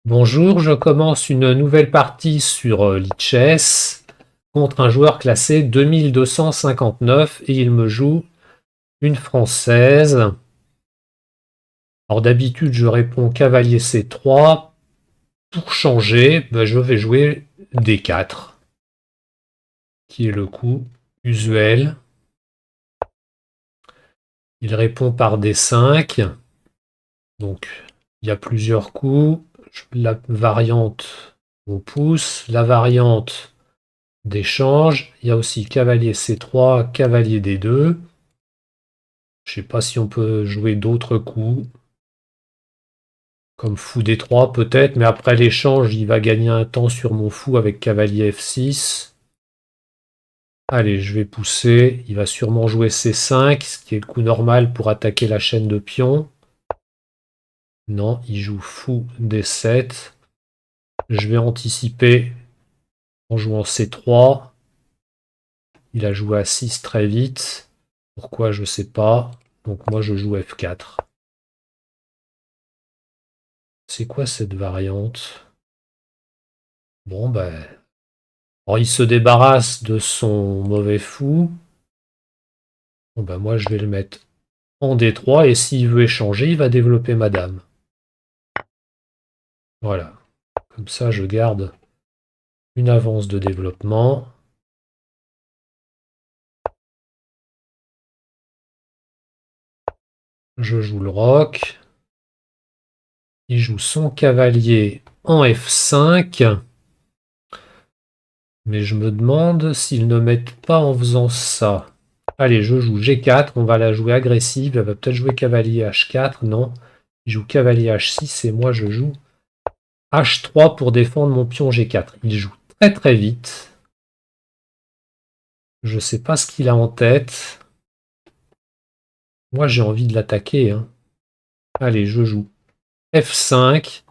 Bonjour, je commence une nouvelle partie sur Lichess contre un joueur classé 2259 et il me joue une française. Alors d'habitude je réponds cavalier C3. Pour changer, je vais jouer D4, qui est le coup usuel. Il répond par D5. Donc il y a plusieurs coups. La variante on pousse, la variante d'échange. Il y a aussi cavalier C3, cavalier D2. Je sais pas si on peut jouer d'autres coups, comme fou D3 peut-être, mais après l'échange, il va gagner un temps sur mon fou avec cavalier F6. Allez, je vais pousser. Il va sûrement jouer C5, ce qui est le coup normal pour attaquer la chaîne de pions. Non, il joue fou D7. Je vais anticiper en jouant C3. Il a joué à 6 très vite. Pourquoi, je sais pas. Donc moi, je joue F4. C'est quoi cette variante? Bon, ben. Alors, il se débarrasse de son mauvais fou. Bon, ben, moi, je vais le mettre en D3 et s'il veut échanger, il va développer ma dame. Voilà. Comme ça, je garde une avance de développement. Je joue le roc. Il joue son cavalier en F5. Mais je me demande s'ils ne mettent pas en faisant ça. Allez, je joue G4, on va la jouer agressive. Elle va peut-être jouer cavalier H4, non. Il joue cavalier H6 et moi je joue H3 pour défendre mon pion G4. Il joue très très vite. Je ne sais pas ce qu'il a en tête. Moi j'ai envie de l'attaquer, hein. Allez, je joue F5.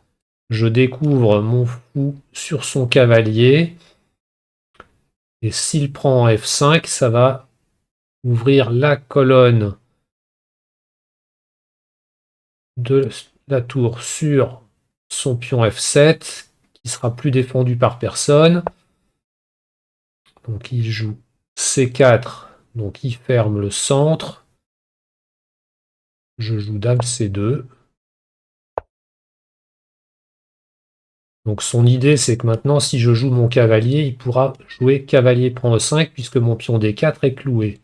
Je découvre mon fou sur son cavalier. Et s'il prend F5, ça va ouvrir la colonne de la tour sur son pion F7, qui sera plus défendu par personne. Donc il joue C4, donc il ferme le centre. Je joue dame C2. Donc son idée, c'est que maintenant, si je joue mon cavalier, il pourra jouer cavalier prend E5, puisque mon pion D4 est cloué.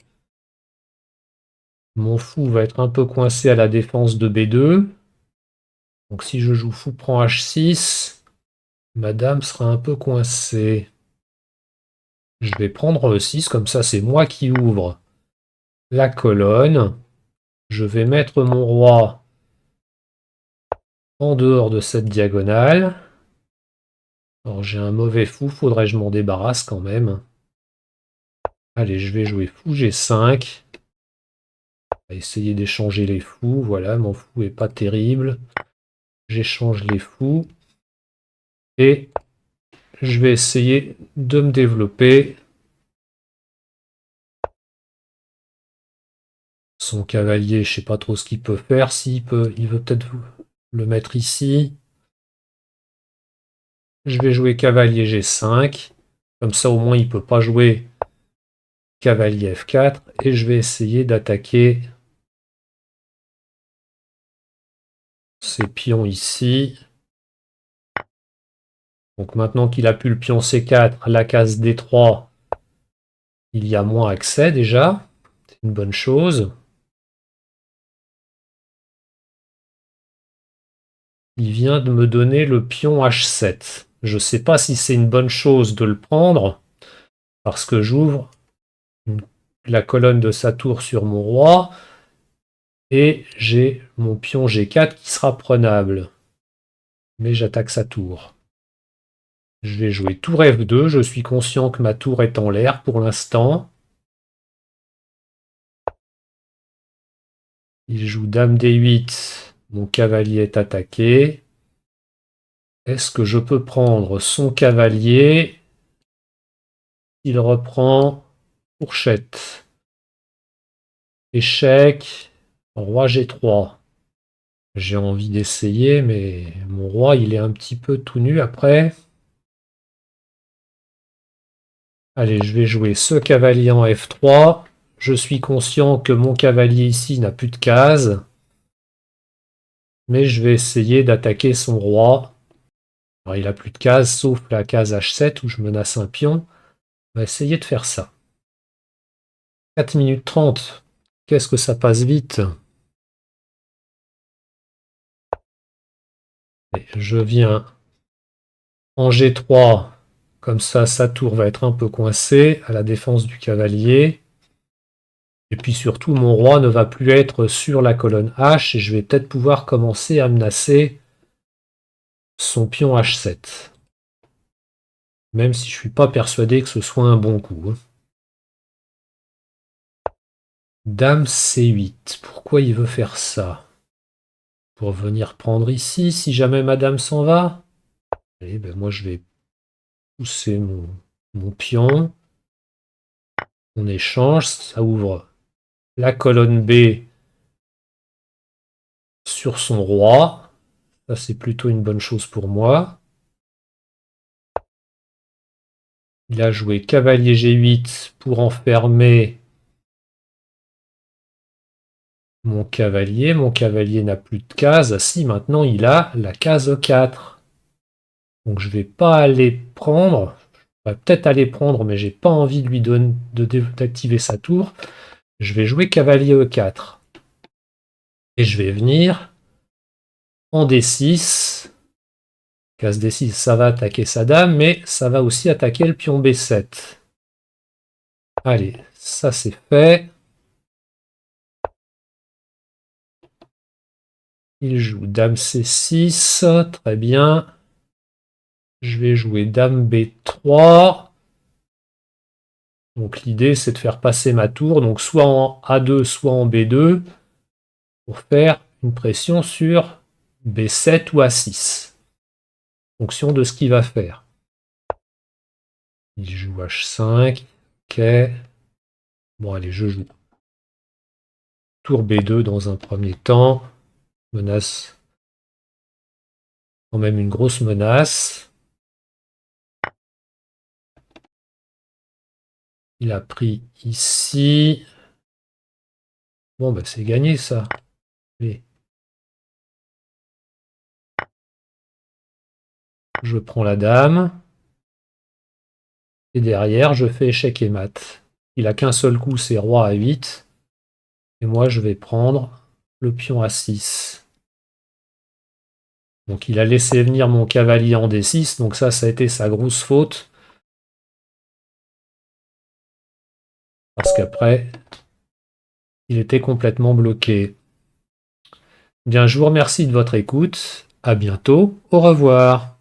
Mon fou va être un peu coincé à la défense de B2. Donc si je joue fou prend H6, ma dame sera un peu coincée. Je vais prendre E6, comme ça c'est moi qui ouvre la colonne. Je vais mettre mon roi en dehors de cette diagonale. Alors j'ai un mauvais fou, faudrait que je m'en débarrasse quand même. Allez, je vais jouer fou G5. On va essayer d'échanger les fous. Voilà, mon fou est pas terrible. J'échange les fous. Et je vais essayer de me développer. Son cavalier, je sais pas trop ce qu'il peut faire. S'il peut, il veut peut-être le mettre ici. Je vais jouer cavalier G5. Comme ça, au moins, il peut pas jouer cavalier F4. Et je vais essayer d'attaquer ces pions ici. Donc maintenant qu'il a pu le pion C4, la case D3, il y a moins accès déjà. C'est une bonne chose. Il vient de me donner le pion H7. Je ne sais pas si c'est une bonne chose de le prendre, parce que j'ouvre la colonne de sa tour sur mon roi, et j'ai mon pion G4 qui sera prenable. Mais j'attaque sa tour. Je vais jouer tour F2, je suis conscient que ma tour est en l'air pour l'instant. Il joue dame D8, mon cavalier est attaqué. Est-ce que je peux prendre son cavalier? Il reprend fourchette. Échec, roi G3. J'ai envie d'essayer, mais mon roi, il est un petit peu tout nu après. Allez, je vais jouer ce cavalier en F3. Je suis conscient que mon cavalier ici n'a plus de cases. Mais je vais essayer d'attaquer son roi. Alors, il n'a plus de cases, sauf la case H7 où je menace un pion. On va essayer de faire ça. 4 minutes 30. Qu'est-ce que ça passe vite. Et je viens en G3. Comme ça, sa tour va être un peu coincée à la défense du cavalier. Et puis surtout, mon roi ne va plus être sur la colonne H et je vais peut-être pouvoir commencer à menacer son pion H7. Même si je ne suis pas persuadé que ce soit un bon coup. Dame C8. Pourquoi il veut faire ça? Pour venir prendre ici, si jamais madame s'en va? Allez, ben moi je vais pousser mon pion. On échange, ça ouvre la colonne B sur son roi. Ça, c'est plutôt une bonne chose pour moi. Il a joué cavalier G8 pour enfermer mon cavalier. Mon cavalier n'a plus de case. Si, maintenant il a la case E4. Donc je ne vais pas aller prendre. Je vais peut-être aller prendre, mais j'ai pas envie de lui donner d'activer sa tour. Je vais jouer cavalier E4. Et je vais venir en D6. Case D6, ça va attaquer sa dame, mais ça va aussi attaquer le pion B7. Allez, ça c'est fait. Il joue dame C6, très bien. Je vais jouer dame B3. Donc l'idée c'est de faire passer ma tour, donc soit en A2, soit en B2, pour faire une pression sur B7 ou A6, en fonction de ce qu'il va faire. Il joue H5, ok. Bon allez, je joue tour B2 dans un premier temps. Menace, quand même une grosse menace. Il a pris ici. Bon, bah, c'est gagné ça. Allez. Je prends la dame. Et derrière, je fais échec et mat. Il a qu'un seul coup, c'est roi à 8. Et moi, je vais prendre le pion à 6. Donc il a laissé venir mon cavalier en D6. Donc ça a été sa grosse faute. Parce qu'après, il était complètement bloqué. Bien, je vous remercie de votre écoute. À bientôt. Au revoir.